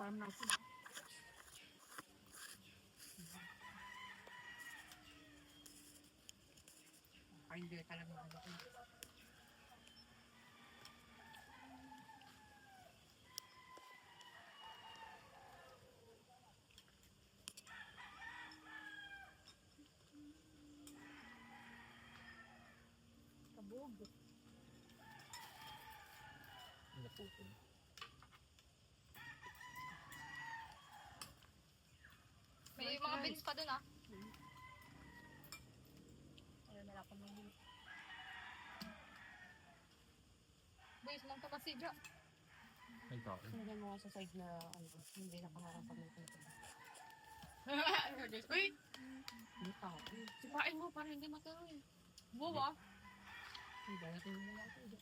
farm natin. Ay, hindi talaga ano ko. Kabog. Naputol. May mga beans pa dun ah. Ayun, wala pa nang Boys, lang to kasi dyan. Ay, tao. Sinagyan mo sa side na ano, hindi nakaharap pa nito. Uy! Hindi tao. Sipain mo para hindi matuloy. Buwa. Hindi, natin mo lang ito.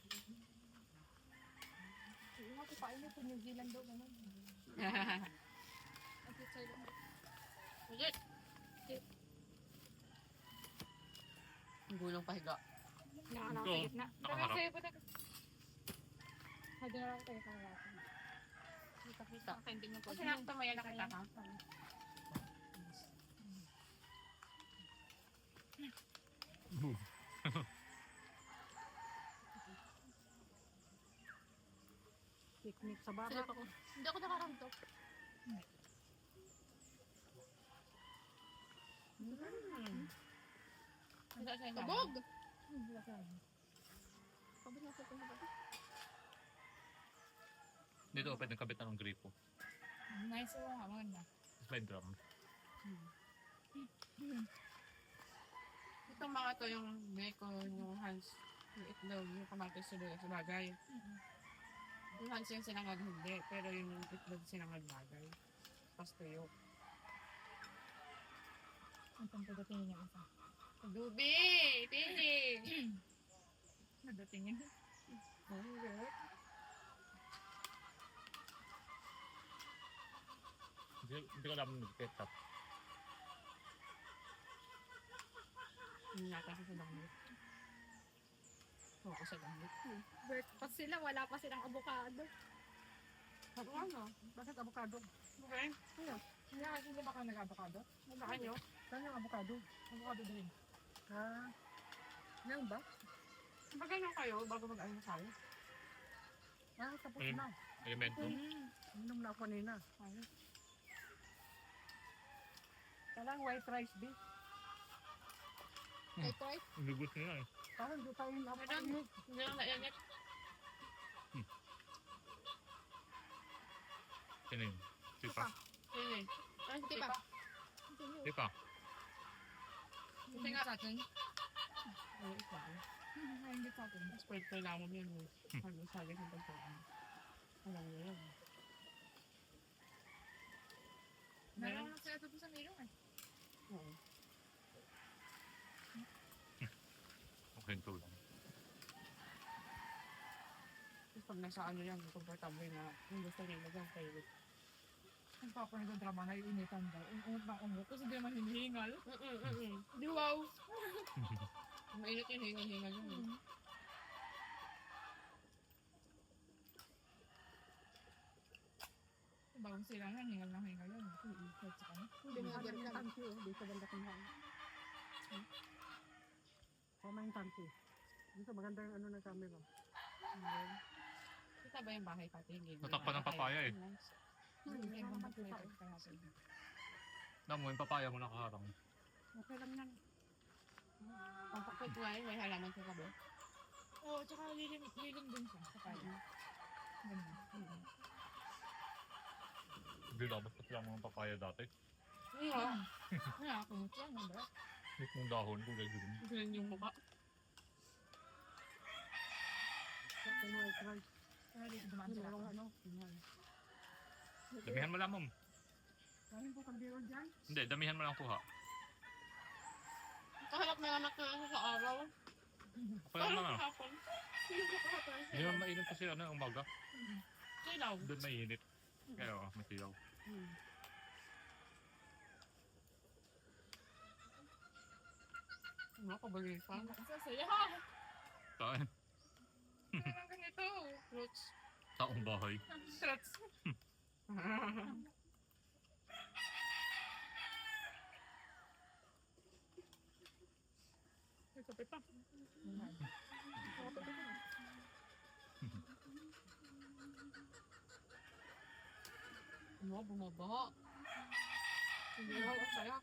Sige nga, kupain mo. New Zealand daw, gano'n. Okay, sa'yo. Legit. Ang gulong pahiga. Nakakalaki Ito, gitna. nakaharap. Sa'yo pa na. Hadi na lang tayo natin. Kita-kita. Hindi mo po. Kasi nakatamayan na kita ka. Picnic sa Sila baba. pa ko. Hindi ako nakaramto. Ang daan sa'yo. Kabog! Kabog na sa pinababa. Dito, pwedeng kabitan ng gripo. Nice o nga, maganda. Tapos may drum. Itong mga to, yung bacon, yung hands, yung itlog, yung kamatis sa bagay. Yung hands yung sinangag hindi, pero yung itlog sinangag bagay. Tapos tuyo. Ang pagdating niya isa. Dubi! Pili! Nadating niya. Hindi ko alam mag-ketchup. Yung nata sa damit. Oo, sa damit. Breakfast sila, wala pa silang avocado. Sabi nga no? Bakit avocado? Okay. Kaya hindi ba ka nag-avocado? Baka nyo? Saan yung avocado? Avocado din. Ah, yan ba? Bagay nyo kayo bago mag-almusal. Ah, tapos Ayun. na. Elemento. Inom na ako kanina. Kailang white rice beef. Ito ay. Lubos nila eh. Parang hindi tayo Madam, napainit. hindi lang nainit. Kinin. Sipa. Pili. Ay, Hindi pa. Sipa. Hindi nga sa atin. Ay, isa. Hindi sa atin. Spread ko lang mo yun. Hanggang sabi ng pagkain. Alam mo yun. Meron lang sila ito sa milong eh. Oo. Okay, ito lang. Tapos pag nasa ano yan, comfortable na yung gusto nila dyan kayo. Ang papa ng drama na iinitan daw. Ungot na ungot. Kasi hindi naman hinihingal. Di wow. Mainit yun, hingal-hingal yun. Bagong sila nga, hingal na hingal yun. Kahit sa kanya. Binigyan ka. Tansi oh, dito banda kong hang. Pama yung tansi. Dito maganda yung ano ng camera. Kita ba yung bahay pati? Natakpan ng papaya eh. Hindi Yung naman mga makita. Damo yung papaya mo nakaharang. Okay lang yan. Ang pakit nga yun, may halaman sa kabo. Oo, tsaka lilim din siya sa kanya. Ganda. Hindi dapat pa sila mga papaya dati. Iya. Nakakumot yan, ano ba? Ito yung dahon ko guys. Ganun yung mukha. Sa white rice. Kaya dito dumaan sila. Ano? Damihan mo lang ma'am. Kain po kambiro dyan. Hindi, damihan mo lang kuha. Kaharap na naman ko sa araw. Okay lang naman. Hapon. Hindi naman mainit kasi ano yung umaga. Silaw. Doon mainit. Kaya may silaw. Ano ka bagay pa? Sasaya ha. Saan? Meron ganito. Fruits. Taong bahay. Struts. May kape pa. Ano, bumaba. Hindi ako masaya.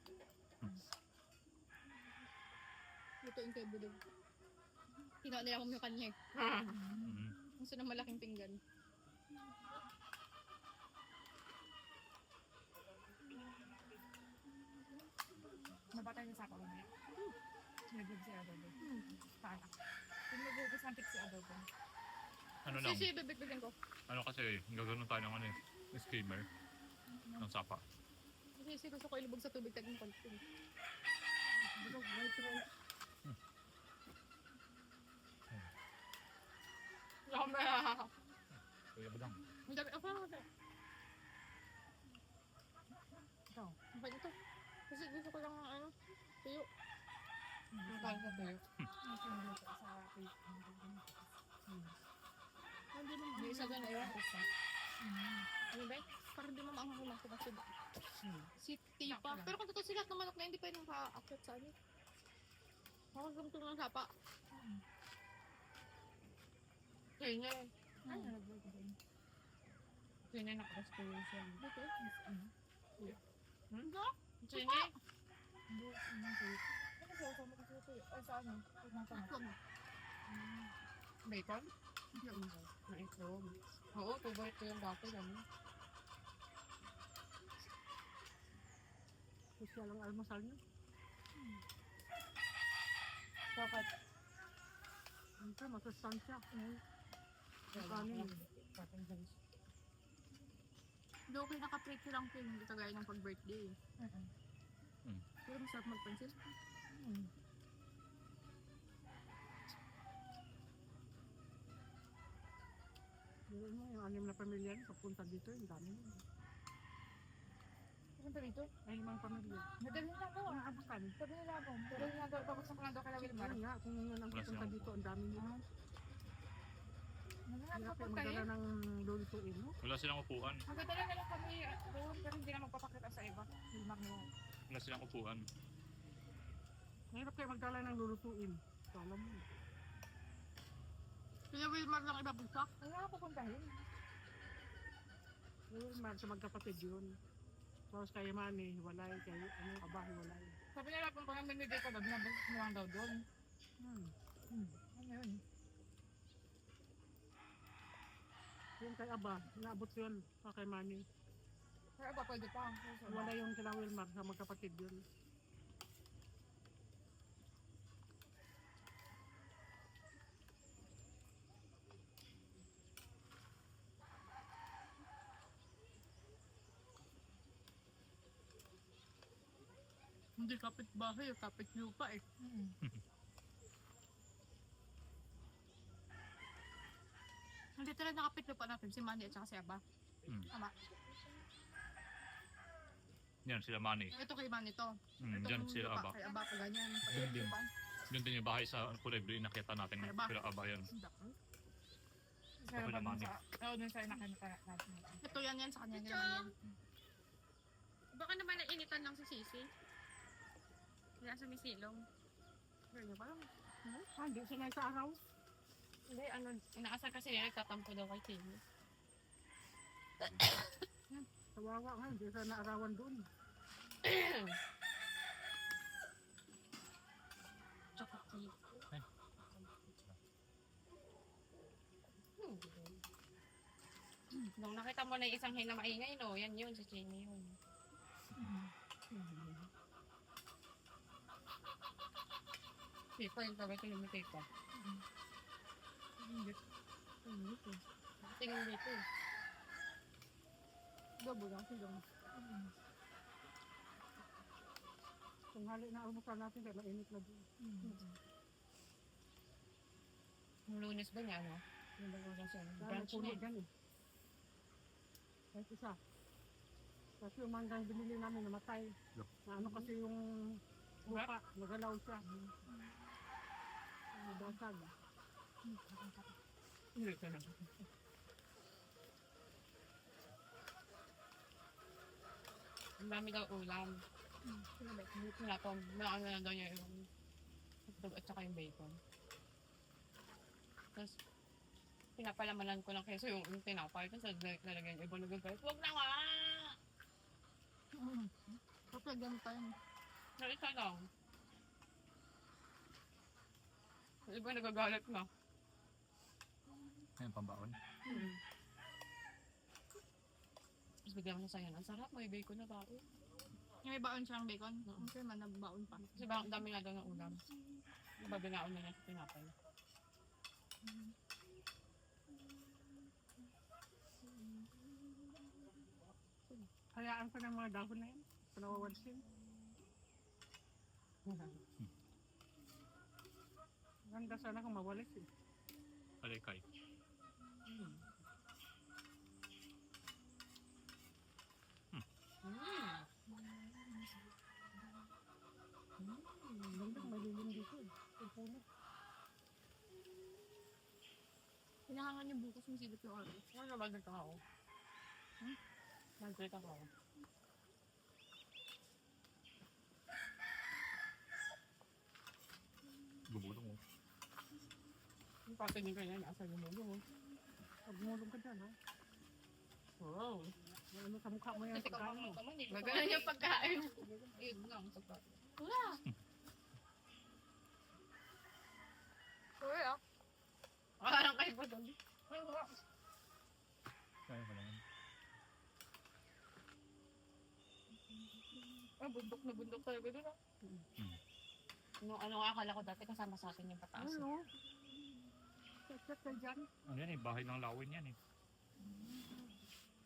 Ito yung kay Budog. Kinuha nila akong yung kanya eh. Mm. Gusto ng malaking pinggan. Nabatay niya sa ako mamaya. Sinagod si Adobo. Paano? Kung nag-uubos ng si Adobo. Ano lang, Sisi, bibigyan ko. ano kasi, gagawin tayo ng ano skimmer ng sapa. Sisi, gusto ko ilubog sa tubig tagong konti. Budog, white rice. Lama. Kuya Badang. Ang dami, ako lang ito. Ito. Ang bait ito. Kasi gusto ko lang ano, tuyo. Ang kaya sa tuyo. Ang sinuluto sa cake. Hindi mo Yung isa doon, ayun. Ano ba? Parang di mo maanghang lang kung kasi city pa. Pero kung totoo sila at ng manok na hindi pwedeng ka-akit sa ano. Ako gusto ng sapa. Kaya niya. Ano nag-work din? Kaya niya nakastuyo siya. Dito. Hmm? Kaya niya. Hindi, ano cake. Ano siya? Sa mga ito? Ay, sa ano? Pag mga tanong. Bacon? Na itlog. Oo, favorite ko yung dati. Ano? Kasi lang almusal niyo. Bakit? Siyempre, masustansya. Ano? Hindi okay naka-plate lang kayo. Hindi kagaya ng pag-birthday. Pero masarap magpansin. Yun mo, yung 6 na pamilya niyo, papunta dito, yung dami niyo. Pupunta dito? Ay, 5 pamilya. Nadali na ako. Naabutan. Sabi nila ako. Pero nila daw, tapos na lang daw kay Wilmar. Yun nga, kung yun ang Wala pupunta silang dito, ang dami niyo. Ano nga, Hirap kayo pupunta magdala eh. ng lulutuin mo. Wala silang upuan. Magdadala na lang kami doon, pero hindi na magpapakita sa iba. Wilmar na yan. Wala silang upuan. Hirap kayo magdala ng lulutuin. So, alam mo. Kaya Wilmar lang ibabagsak. Ano nga pupuntahin? Yun, sa magkapatid yun. Tapos kay Manny, hiwalay. Kay Aba, hiwalay. Sabi nila kung parang mamimigay ko daw, binabalik mo lang daw doon. Ano yun? Yung kay Aba, naabot yun. Kay Manny. Pero ba pwede pa? Wala yung kila Wilmar sa magkapatid yun. Hindi kapit bahay, kapit lupa eh. Hindi talaga nakapit lupa natin si Manny at saka si Aba. Tama. Yan, sila Manny. Ito kay Manny to. Ito Diyan yung sila lupa, Aba. Kay Aba pa ganyan. Yun din. Lupa. Yun din yung bahay sa Pureblo, inakita natin. Ay, Aba. Sila Aba yan. Pero Ako ba naman dun sa, dun sa inakanita natin. Ito yan sa kanya yan. Baka naman nainitan lang si Sisi. Kaya sa misilong. Kaya parang, hindi siya sa araw. Hindi, ano, inaasar kasi nila nagtatampo daw kay Timmy. Kawawa nga, hindi siya naarawan doon. Chocolate. Ay. Nung nakita mo na yung isang hina maingay, no? Yan yun, si Jenny yun. Paper, yung kaway ko yung paper. Tingin dito eh. Gabo lang silang. Kung hali na almusal natin, kaya mainit na doon. Yung Lunes ba niya, no? Yung bago na siya. Dahil Branch puno na eh. dyan eh. Kahit isa. Kasi yung manggang binili namin namatay. Na ano kasi yung lupa, nagalaw siya. Nabasag. Hindi ka na. Ang dami daw ulam. Sino ba? Wala pa, ano na daw niya yung hotdog at saka yung bacon. Tapos, pinapalamanan ko ng keso yung tinapay. Tapos, nalagyan yung ibang lagay. Huwag na nga! Tapos lagyan mo pa yun. Nalita lang. Yung iba nagagalit na. Ngayon, pambaon. Tapos bigla mo na sa'yo, ang sarap, may bacon na tao. Yung may baon siyang bacon. Okay man, nagbaon pa. Kasi ba, ang dami nga daw ng ulam. Babinaon na niya sa tinapay. Hayaan ko ng mga dahon na yun. Panawawansin. Ganda sana kung mawalis eh. Alikay. Ganda kung malilim dito eh. Ang puno. Hinahangan yung bukas, masilip yung oras. Ano ba dito ako? Nandito ako. Gumulong mo. Yung pati din kanya, nasa yung mulo. Pag gumulong ka dyan ha. Wow. Ano sa mukha mo yan Kasi pagkain mo. kapag hindi ko Maganda yung pagkain. Yun lang. Wala. Uy, ah. Wala lang kayo po doon. Kaya ka naman. Bundok na bundok talaga doon. Ano nga akala ko dati kasama sa atin yung pataas. Ano? Check ka dyan. Ano yan eh, bahay ng lawin yan eh.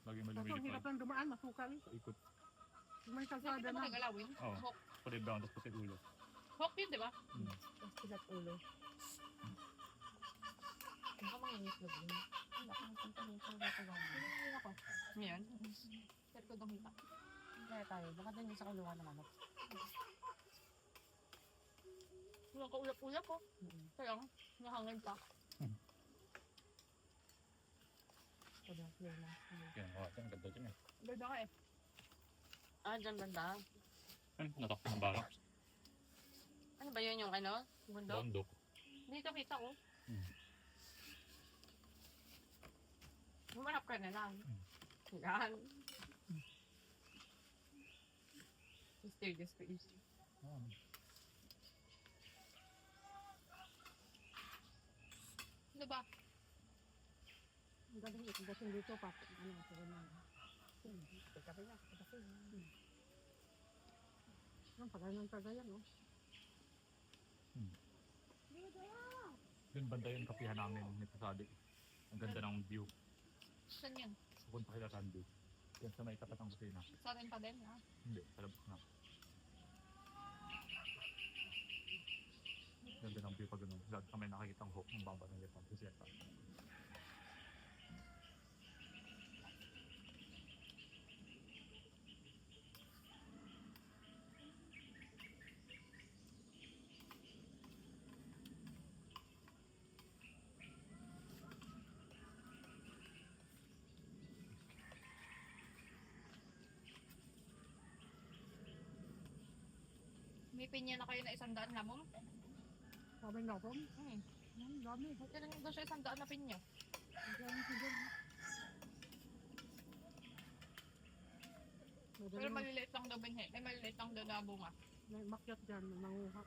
Lagi Kaso ang hirap malumilipad. lang dumaan, masukal. Ikot. May Dati kalsada ka na. magagalawin. Oo. Hawk. Pwede brown, tapos puti ulo. Hawk yun, di ba? Mm. Tapos pilat ulo. Baka manginis na din. Wala kang punta dito. Wala ko lang. Hindi ako. Ngayon? Pero ko gamita. Kaya tayo. Baka din yung sa kulungan ng manok. Wala ka ulap-ulap po. Kaya nga. Nahangin pa. Wala. Wala. Yan, oh, yan, ganda dyan eh. Ganda ka eh. Ah, dyan banda. Ano, natak ng balak. Ano ba yun yung ano? Bundok? Bondok. Dito kita ko. Mm. Bumanap ka na lang. Yan. Mysterious face. Oh. Ano ba? Ang galing ito. Dating dito pa. Ano, sa ganyan. Pagkape na. Pagkape na. Ang pagkain ng tagayan, no? Yun, banda yung kapihan namin ni Pasadi. Ang ganda ng view. Saan yan? Pupunta kila Sandy. Yan sa may tapat ng kusina. Sa atin pa din, ha? Hindi, sa labas na. Ganda ng view pag gano'n. Lagi kami nakikita ang hook ng baba ng Lepan. Kasi yata. May pinya na kayo na 100 lamang. Sabi nga po, ang dami. Kailan yung doon siya 100 na pinya? Ang dami ko dyan. Pero maliliit lang daw binhi. May maliliit lang daw na bunga. May makyat dyan, nanguha.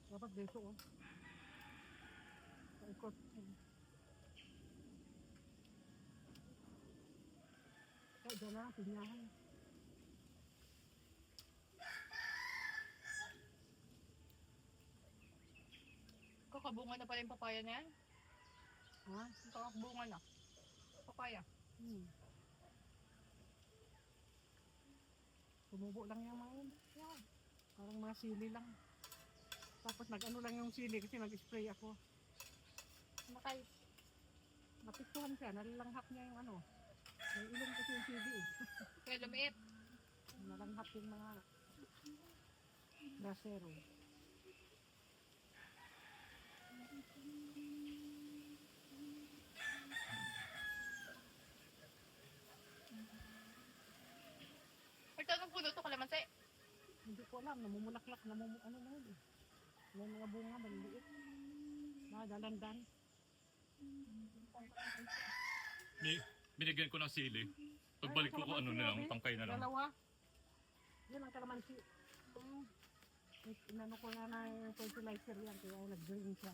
Dapat dito, oh. Paikot. Kaya dyan na, pinyahan. Kakabunga na pala yung papaya na yan. Ha? Kakabunga na. Papaya. Tumubo lang yung mga yun. Yan. Parang mga sili lang. Tapos nag-ano lang yung sili kasi nag-spray ako. Matay. Napiktuhan siya, nalalanghap niya yung ano. May ilong kasi yung sili eh. Kaya lumiit. Nalanghap yung mga brasero. alam, namumulaklak, ano na yun eh. May mga bunga, maliliit. Dalandan. Binigyan ko ng sili. Pagbalik ko ano na lang, tangkay na lang. Dalawa. Yun ang kalamansi. Inano ko na yung fertilizer yan, kaya nag-green siya.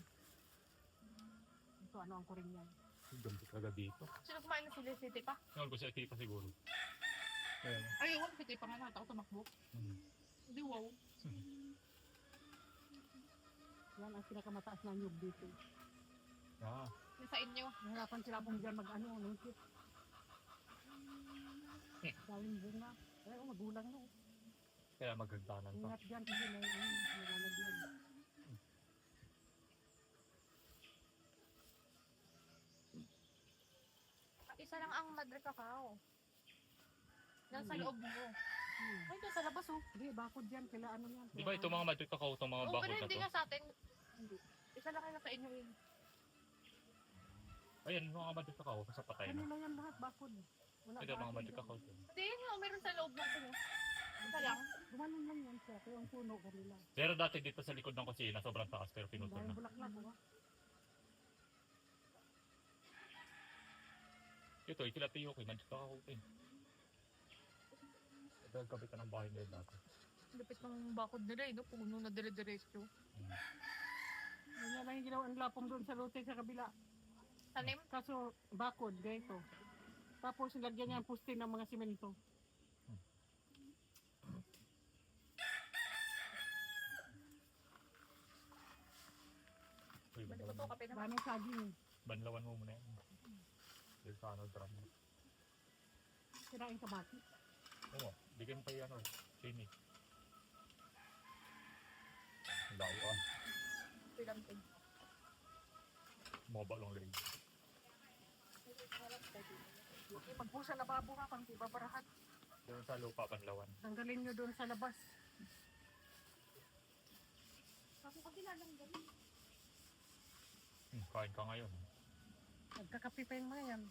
Ito, ano ang kuring yan? Ganda kaga dito. Sino kumain ng sili? City pa? Ngayon ko si Atipa siguro. Ayan. Ay, ewan, City pa nga nata ako tumakbo. Hindi, wow. Yan ang pinakamataas na nyug dito. Ah, Yung sa inyo. Nahirapan sila kung dyan mag-ano, nungkit. Daming bunga. Ay, magulang na. kaya magagdanan pa. Ingat dyan kasi may nalalagyan. Isa lang ang Madre Cacao. Yan sa loob mo. Ay, doon sa labas oh. Hindi, bakod dyan. Kila ano yan. Di ba itong mga madrid kakao, itong mga Oo, bakod pero na hindi to? nga sa atin. Isa lang kayo sa inyo yun. Ayan, mga madrid kakao, sa patay na. Kanila yan lahat, bakod. Wala Ito mga bakod madrid dyan. kakao. Hindi, no, meron sa loob ng puno. Isa lang. Gumanon lang yan siya. Kaya ang puno kanila. Pero dati dito sa likod ng kusina, sobrang taas pero pinutol Dahil na. bulaklak oh. Ito, itilapio ko, madrid kakao din. Ito, kabit ng bahay nila dati. Lupit ng bakod nila eh, no? Puno na dire-diretso. Ganyan lang yung ginawa ang lapong doon sa lote sa kabila. Tanim? Kaso bakod, ganito. Tapos lagyan niya ang puste ng mga simento. Uy, Balik ko to, kape naman. Daming saging eh. banlawan mo muna yan. Dito sa ano, drum. Sirain kabaki. Oo, bigyan pa yan, chini. Layo ah. Pilampin. Maba lang lang. Magpusa na babo ka pang ibabarahat. Doon sa lupa, banlawan. Tanggalin nyo doon sa labas. Ako kabila lang ganun. Kain ka ngayon. Magkakape pa yung mga yan.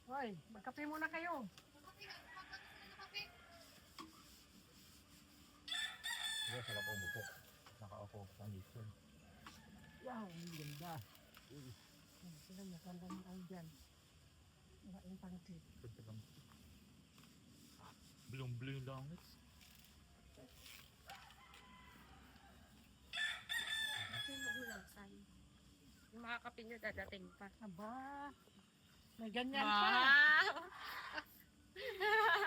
Hoy, magkape muna kayo. Sige, sarap ang buko. Naka-ako ang ipon. Wow, ang ganda. Sila maganda ng ang dyan. Maraming pangsit. Ganda lang. Blue yung langit. Kasi magulang san. Yung mga kape nyo dadating pa. Aba, may ganyan pa. Wow!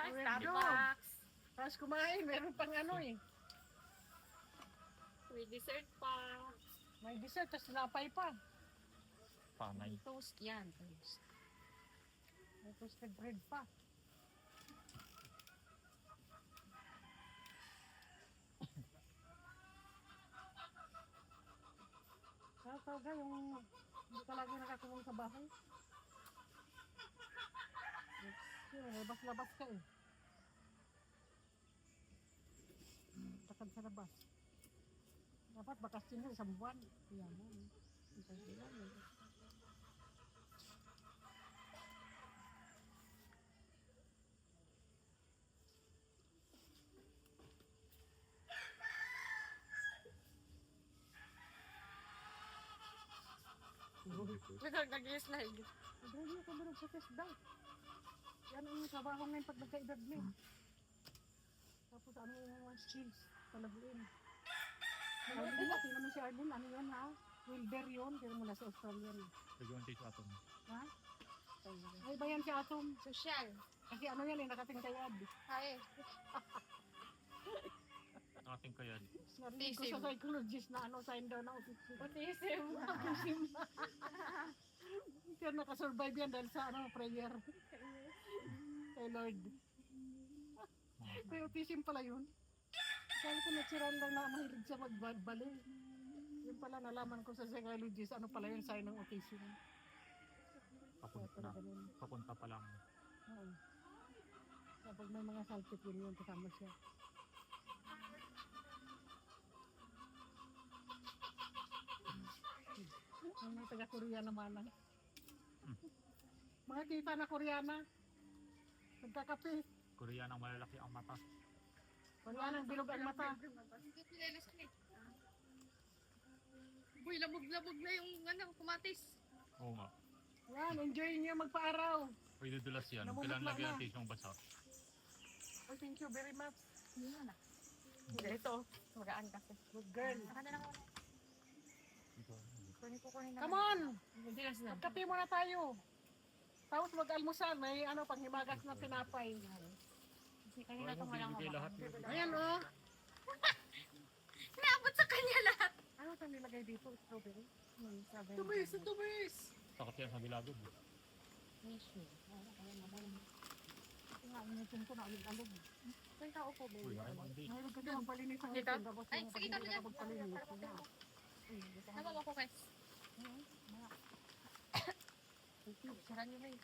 Well, Starbucks! Tapos kumain, meron pang ano eh. May dessert pa. May dessert, tapos lapay pa. Panay. Toast yan. Toast. May toasted bread pa. Talaga yung hindi ka lagi nakakulong sa bahay. Yun, labas-labas ka eh. Takad sa labas. Dapat bakas yun isang buwan. Yan mo. Isang buwan. Nag-slide. Hindi ako ba sa test daw? Yan ang trabaho ngayon pag nagkaedad mo. Tapos ano yung mga skills palaguin. Arlene, tingnan mo si Arlene, ano yan ha? Wilder yun, tingnan mo na sa Australian. Bigyan tayo sa atin. Ha? Ay ba yan si Atom? Social. Kasi ano yan eh, nakatingkayad. Hi. Ating kaya. Narinig ko Autism. sa psychologist na ano, sign daw na autism. Autism. Autism. Kaya nakasurvive yan dahil sa ano, prayer. Kay Lord. May autism pala yun. Kaya ko natural lang na mahilig siya magbali. Yun pala nalaman ko sa psychologist, ano pala yung sign ng autism. Papunta na. Papunta pa lang. Oo. Kapag may mga salpit yun yun, kasama siya. Ang mga taga-Korea naman. Mga kita na Koreana. Nagkakape. Korean ang malalaki ang mata. Wala nang bilog ang mata. Hindi pinelas ka eh. Uy, labog-labog na yung kamatis. Oo nga. Yan, enjoy niyo magpa-araw. Pag dudulas yan, Namumutla kailangan lagyan na. ng tissue basa. Oh, thank you very much. Hindi, ito. Magaan kasi. Good girl. Saka na lang ako. Kunin na. Come on! Hindi na sila. Magkape muna tayo. Tapos mag-almusal. May panghimagas na tinapay. Kasi kanina itong walang Bibigay lahat. Ayan, oh. Naabot sa kanya lahat. Ano ito nilagay dito? Strawberry? Strawberry. Tubis, tubis. Takot yan sa bilagod. Tissue. Tingnan ko na alog-alog. May tao po, baby. Uy, ay, hindi. Mayroon kasi magpalinis ang Dito? tapos Ay, yung sige, pag hindi kami ka magpalinis. Nabawa ko, guys. Sara nyo na eh.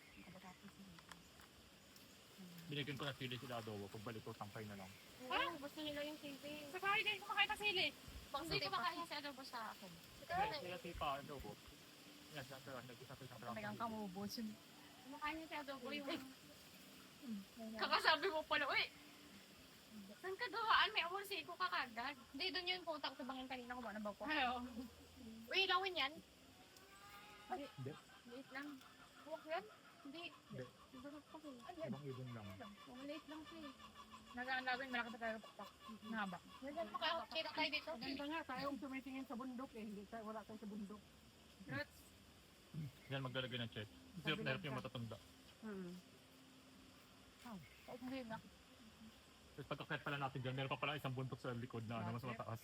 Binigyan ko na sili sila adobo. Pagbalik ko, tangkay na lang. Ah, gusto nila yung sili. Sa bahay din, kumakain ng sili. Hindi ko makain si adobo sa akin. Sila tipa, adobo. Yan, nag-isa ko isang Talagang kamubos yun. Kumakain niya si adobo yung... Kakasabi mo pala, uy! Saan ka gawaan? May awalsi ko kakagad. Hindi, doon yun po. Takot bangin kanina ko ba na ba ko? Ayaw. Uy, lawin yan. Hindi. Liit lang. Huwag yan. Hindi. Hindi. Sarap pa ko. Ibang ibon lang. Maliit lang siya eh. Nagaan namin, malaki na tayo pakpak. Nahaba. Nandiyan mo kayo. Kita tayo dito. Ganda nga, tayong tumitingin sa bundok eh. Hindi tayo, wala tayo sa bundok. Yan, maglalagay ng check. Sirap na hirap yung matatanda. Hindi na. Tapos pagkakit pala natin dyan, meron pa pala isang buntok sa likod na mas mataas.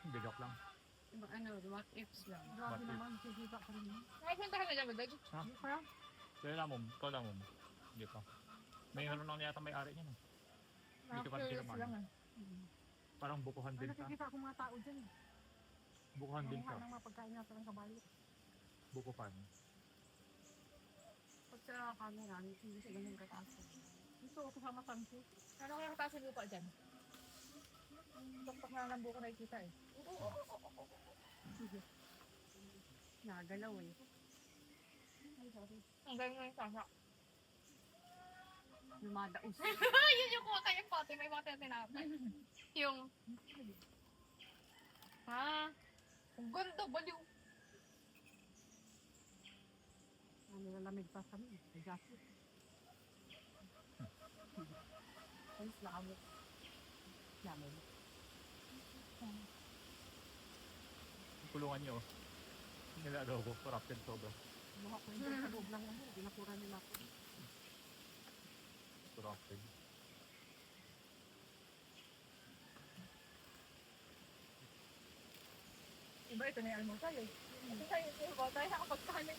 Hindi, joke lang. What ifs lang. Grabe Bakit? naman, sisita ka rin. Nakapunta ka na dyan, Badag? Kaya, Kaya lang mo, ikaw lang mo. Hindi pa. May meron lang yata may-ari niya. No? Hindi ka pa rin sila man. lang ah. Parang bukuhan ay din ka. nakikita akong mga tao dyan. Bukuhan din Mga ka. ng mga pagkain natin ng kabayo. Bukuhan. Pag sa camera, hindi siya ganun kataas. Dito ako sa Matansi. Ano kaya kataas yung lupa dyan? Tuktok na lang buko nakikita eh. Nagalaw eh. Ang galing na yung sasa. Lumadaos. Yun yung kuha kayo pati. May mga tinapay. Yung... Ha? Ang ganda, baliw. Nilalamig pa kami. May gasit. Ay, nakamo. Namin. Kulungan niyo. Nila adobo, corrupted soda. Mga ko yung sa loob lang ano. Ginapura nila ako. Corrupted. Iba ito na yung almusal eh. Ito tayo, iba tayo nakapagkanin.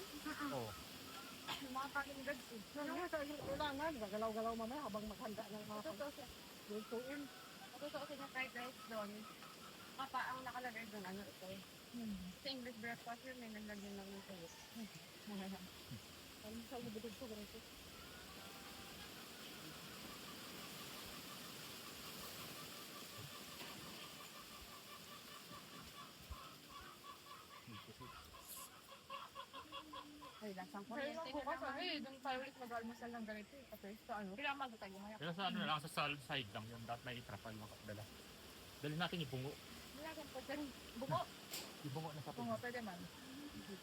Oo. Yung mga kanin gags eh. Kailangan, gagalaw-galaw mamaya habang maghanda ng mga lutuin. Matutuosin niya kahit guys doon. Papa, ang nakalagay doon, ano ito? Sa English breakfast yun, may naglagyan lang ng tuyo. Ano sa libidog ko, ganito. Ay, lasang ko. Kaya Kaya lang ko po kasi doon tayo ulit mag-almusal ng ganito eh. Kasi sa ano, kailangan mag tayo mamaya. Kaya sa ano na lang, sa side lang yun. Dapat may trapal makadala. Dalhin natin yung bungo. Nilagyan po dyan. Buko. Yung bungo na sa Bungo, pwede man.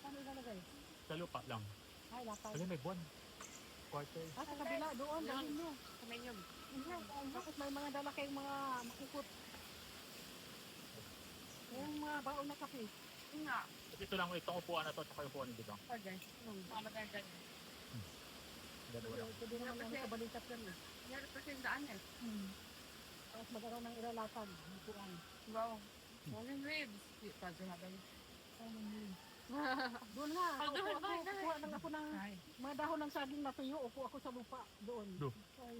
Ano ilalagay? Sa lupa lang. Ay, lapay. Kasi may buwan. Quarter. Ah, sa kabila, doon, dalhin nyo. Sa menu. Tapos may mga dala kayong mga makukot. Yung mga baon na kape. Yun nga. Ito lang, itong upuan na to, at saka yung upuan dito. Okay. Tama tayo dyan. Dalawa lang. Ito din naman ano sa balikat yan eh. Meron kasi yung daan eh. Tapos magkaroon ng ilalatan. Upuan. Wow. Morning ribs. Pwede natin. Doon nga, Ah, doon, upo ako, doon. kukuha lang ako ng Ay. mga dahon ng saging na tuyo, upo ako sa lupa doon. Do. Ay,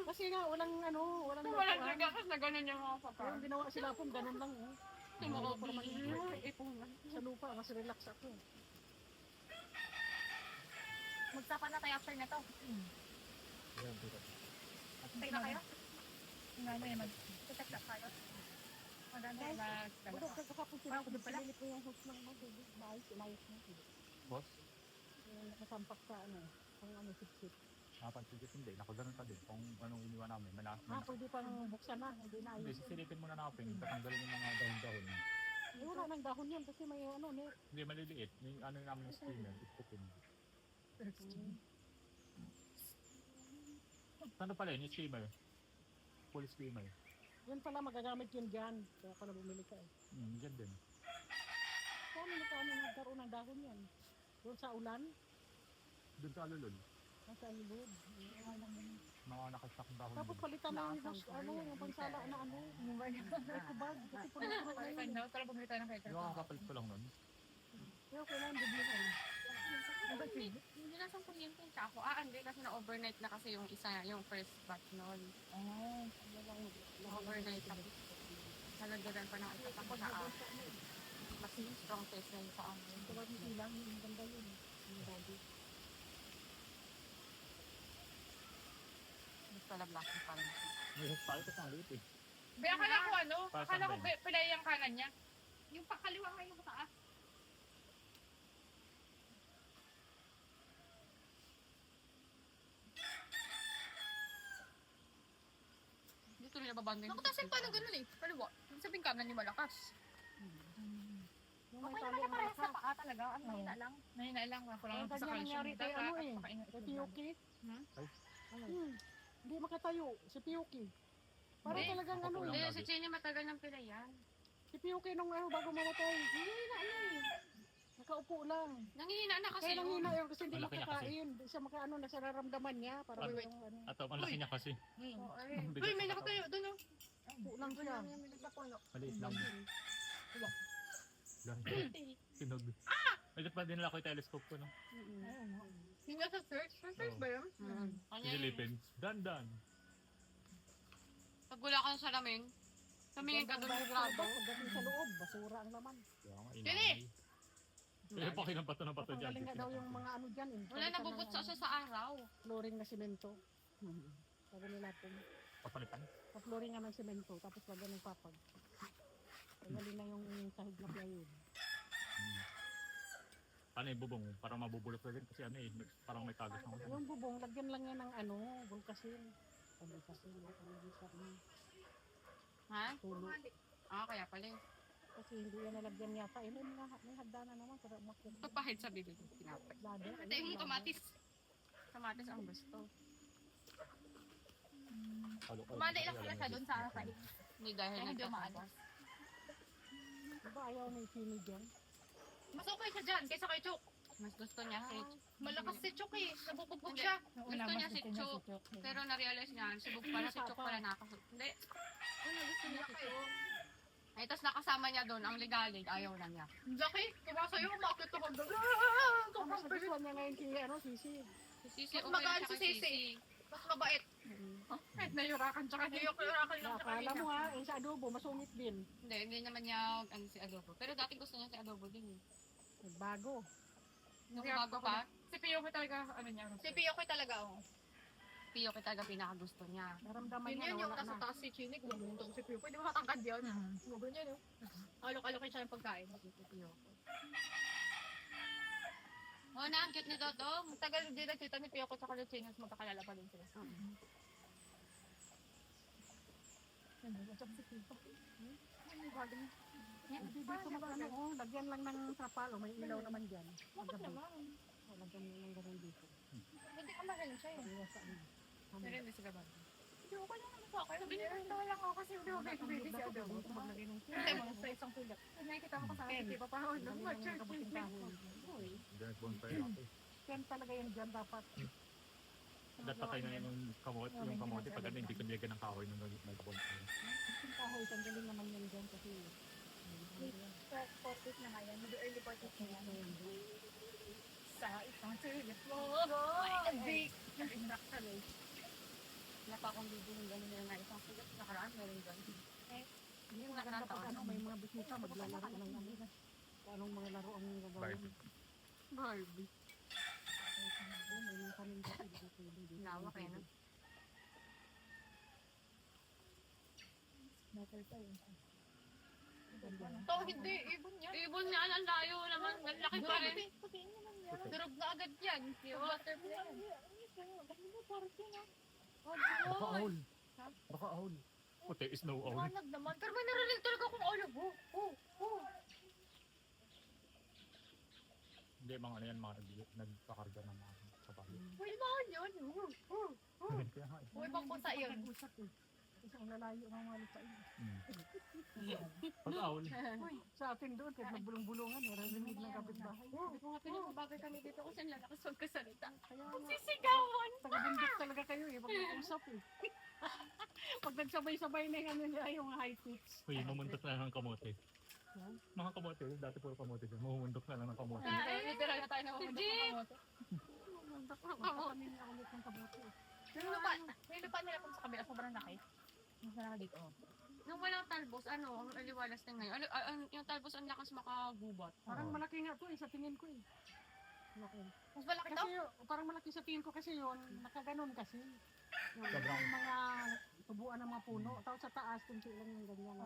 kasi nga, walang ano, walang Walang lutuan. nagakas na gano'n yung mga papa. Kaya yung ginawa sila po, ganun lang. Oh. Mga Ako naman ipon. sa lupa, mas relax ako. Magsapan na tayo after na to. Ayan, dito. Stay na kayo? Nga na yan. Tutak na kayo. Maganda na. Budok ka kapag pinapilip ko yung host ng mga tubig, maayos, umayos na. Boss? Yung nakasampak sa ano, pang ano, sip-sip. Napansigit hindi, nakaganon pa din. Kung anong iniwan namin, Pwede pang buksan na. Hindi na Hindi, ayos. sisilipin muna natin, tatanggalin yung mga dahon-dahon. Wala nang dahon yun kasi may ano, Hindi, maliliit. May ano namin yung steamer, ipupin. Ano pala yun, yung steamer? Full steamer. Yun pala magagamit yun dyan. Kaya pala bumili ka eh. Dyan din. Paano nagkaroon ng dahon yan? Doon sa ulan? Doon sa alulod. Nasa ilod. Mga nakasak dahon. Tapos palitan mo yung yung pansala na kubag. Kasi puno-puno na Ay, yun. no, tara bumili tayo ng kaya. Yung kakapalit ko lang nun. Kaya kailangan dublihan. Hindi na siyang kuryente yung tsako. Hindi kasi na-overnight na kasi yung isa, yung first batch noon. Na-overnight na. Nalagyan pa ng isa pa sa mas strong taste na yung sa amin. Tawag mo silang, yung ganda yun. Yung dati. Mas pala black and pan. May palit at ang liit eh. Be, akala ko ano? Para Akala ko saan ba pilay yung kanan niya. Yung pakaliwa nga yung mataas. Dito rin nababanda yung Nakatasin pa na ganun eh. Kaliwa. Sabihin kanan yung malakas. Yung may Okay tali naman ang na parehas rasa. sa paa talaga. Ang Oo. mahina lang. Mahina lang, ako lang Ang sa kanya calcium. nangyari kay Dapat, ano eh. pakaingat Kay ko Piyuki. Ay. Hindi makatayo. Si Piyuki. Para Hindi. talagang Ako ano lang eh. Hindi, lagi. si Chini matagal ng pila yan. Si Piyuki nung bago mamatay. Hindi na ano eh. Nakaupo lang. Nangihina na kasi Kaya yun. nanghina yun kasi hindi Malaki na kasi. makakain. Hindi siya makaano na sa nararamdaman niya. Para Ano? yung ano. At ang laki niya kasi. Oo, Bigat Uy, may sa nakatayo doon oh. Upo lang siya. Maliit lang. Sinog. Ay, pa din nila ko yung telescope ko, no? Yung nasa search? Sa search Oo. ba yun? Kanya yun. Sinilipin. Dandan. Pag wala ka ng salamin, tumingin ka doon sa grado. Pagdating sa loob, basura ang laman. Kaya nga, Chini! inamay. Eh, pa kinabato na bato dyan. Tanggalin nga daw yung mga ano dyan. Wala, nabubutsa siya sa araw. Flooring na simento. Sabi nila po. Papalitan. Pa-flooring nga ng simento. Tapos lagyan ng papag. Tanggalin na yung sahig na plywood. Ano yung bubong? Parang mabubulok na din kasi ano eh. Parang may tagas na ako. Yung bubong, lagyan lang yan ng ano, bulkasil. Bulkasil, ano sa Ha? tulo. Kaya pala eh. Kasi hindi yan nalagyan yata. Eh, may hagdanan naman para umakyat. Pagpahid sa bibig, pinapay. Ladder. Ito yung kamatis. Kamatis ang gusto. Kumanda lang pala siya doon sa akin. Hindi dahil Kaya hindi nagtatabas. Diba ayaw na yung sini dyan? Mas okay siya dyan kaysa kay Chok. Mas gusto niya si Malakas si Chok eh. Nabubugbog Hindi. siya. Gusto niya si Chok. Pero na-realize niya, si Bug pala, si Chok pala nakasot. Hindi. Ano gusto niya kayo? Ay, tapos nakasama niya doon, ang ligalig, ayaw na niya. Jackie, kumasayo, umakit ako doon. Ang mas nagustuhan niya ngayon si, Sisi. Si Sisi, Mas okay magaan siya si kay Sisi. Mas mabait. Kahit nayurakan tsaka nayurakan lang sa Akala mo kanina. ha, yung sa adobo, masungit din. Hindi naman niya ano, si Adobo. Pero dati gusto niya si Adobo din eh. Nagbago. Nung Kaya bago ako pa, Si Pio ko talaga, ano niya. Si Pio ko talaga oh. Pio ko talaga pinakagusto niya. Naramdaman Yun niya yun na yung wala nasa na. taas si Chinik. Bumuntong si Pio. Pwede ba matangkad yun? Gugo niya no? Alok-alok siya yung pagkain. Pio ko. Oh, na, ang cute ni Dodong. Ang tagal din nagkita ni Pio ko sa Chinik. Magkakalala pa din sila. Hindi dito ano, lagyan lang ng sapalo, may ilaw naman dyan. Bakit Magabi. naman? Lagyan lang ng ganun dito. Hindi ka mahal siya eh. Kaya sa ano. Pero hindi sila bago. Hindi ko lang naman sa akin. Sabi niya, ito lang ako kasi hindi ko kayo kumili si Adobo. Maglagay ng Hindi mo sa isang tulak. Nakikita mo kasama si Tito Pahon. Maglagay ng Mag-church kabuting kahoy. Diyan bonfire ako eh. Yan talaga yan dyan dapat. Dapat patay na yung kamote pag ano, hindi ko nilagyan ng kahoy nung nag-bonfire. Yung kahoy, tanggalin naman yan dyan kasi Portrait na nga yan. Mag-early portrait na yan. Sa isang sulit mo. Big. Wala pa akong video ng gano'n nila na isang sulat. Nakaraan, meron dyan. Hindi mo kapag nakataon. ano, may mga bisita maglalaro ng ano. Anong mga laro ang gagawin. Barbie. May mga kanin kasi dito. Nawak eh, no? Ito, hindi. Ibon yan. Ibon niya, ang layo naman. Ang laki pa rin. Durog na agad yan. Yung butterfly yan. Bakit mo parking ah? Baka Oh, ahol. Ha? Baka ahol. Puti, snow ahol. Liwanag naman. Pero may narinig talaga akong ulo. Oh. Hindi, mga ano yan, mga nagpakarga ng mga kabayo. Uy, mahal yun. Kaya nga, Uy, ibang pusa yun. Usap eh. Kasi ang lalayo ng mga lupain. Pag ahol. Uy, sa atin doon, kahit magbulong-bulungan, naririnig ng kapitbahay. Hindi ko nga pinapabagay kami dito kasi ang lalakas magkasalita. Kaya nga, Sisigawan! taga-bundok talaga kayo eh, pag nag-usap eh. Pag nagsabay-sabay na yung ano nila, yung high pitch. Uy, mamuntok na lang ng kamote. Huh? Mga kamote, dati puro kamote dyan. Mamuntok na lang ng kamote. Literal na tayo na umundok ng kamote. Bundok ng kamote. Kami na ulit ng kamote. May lupa nila kung sa kabila, sobrang laki. Mas malaki dito. Nung walang talbos, ano, ang aliwalas na ngayon. Yung talbos ang lakas makagubat. Parang malaki nga to eh, sa tingin ko eh. Malaki. Mas malaki to? Kasi parang malaki sa tingin ko kasi yun, nakaganon kasi. Yung Sobrang- mga tubuan ng mga puno. Tapos sa taas, kunti lang yung ganyan.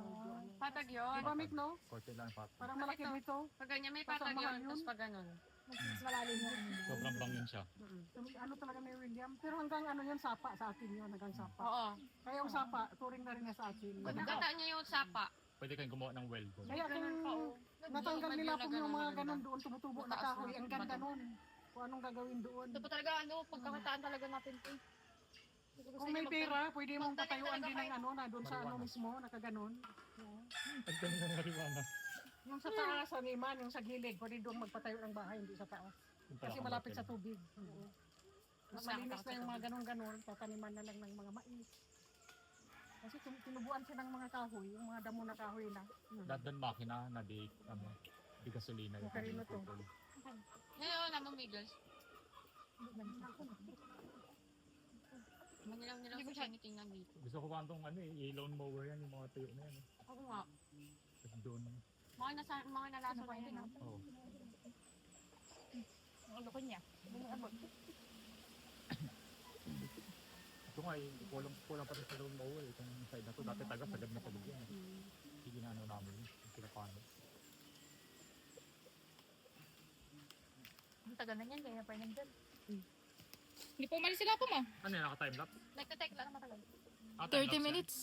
Patag yun. Diba, Mick, no? Korte lang pat. Parang malaki dito. Pag ganyan may Tapos patag ang mahal yun, yun. tapos pag ganun. Mas malalim yun. Sobrang bangin siya. Ano talaga ni William. Pero hanggang ano yun, sapa sa atin yun, hanggang sapa. Oo. Kaya yung sapa, turing na rin niya sa atin. Pagkata niya yung sapa. Pwede kayong gumawa ng well doon. Kaya kung natanggal nila po yung mga ganun doon, tumutubo na Mataas kahoy, na. ang ganda nun. Kung anong gagawin doon. Ito pa talaga, ano, pagkakataan talaga natin ito. Kung may pera, pwede mong magtanim patayuan talaga din ng ano, na doon sa ano Marijuana. mismo, nakaganon. Ang ganda ng marijuana. Yung sa taas, sa Iman, yung sa gilid, pwede doon magpatayo ng bahay, hindi sa taas. Yung pala Kasi kamote malapit sa lang. tubig. Mas malinis na yung mga ganon-ganon, tataniman na lang ng mga mais. Kasi tinubuan siya ng mga kahoy, yung mga damo na kahoy na. Lahat doon makina na di, di gasolina. Yung karino to. Ngayon, namamigos. Manilaw-nilaw Hindi ko sa tinitingnan dito. Gusto ko kantong ilaw mower yan, yung mga tuyo na yan. Oo nga. Tapos doon. Mga nalaso na yan. Oh. Ang ulo ko niya. Ito nga, kulang pa rin sa lawn mower. Itong side na to, dati sagad na sagad yan. Sige na namin yun. Pinapano. Ang tagal na niyan, kaya pa rin nandun. Hindi po umalis sila po, ma. Ano yan, naka-time lapse? Nagtatek lang matagal. 30 minutes.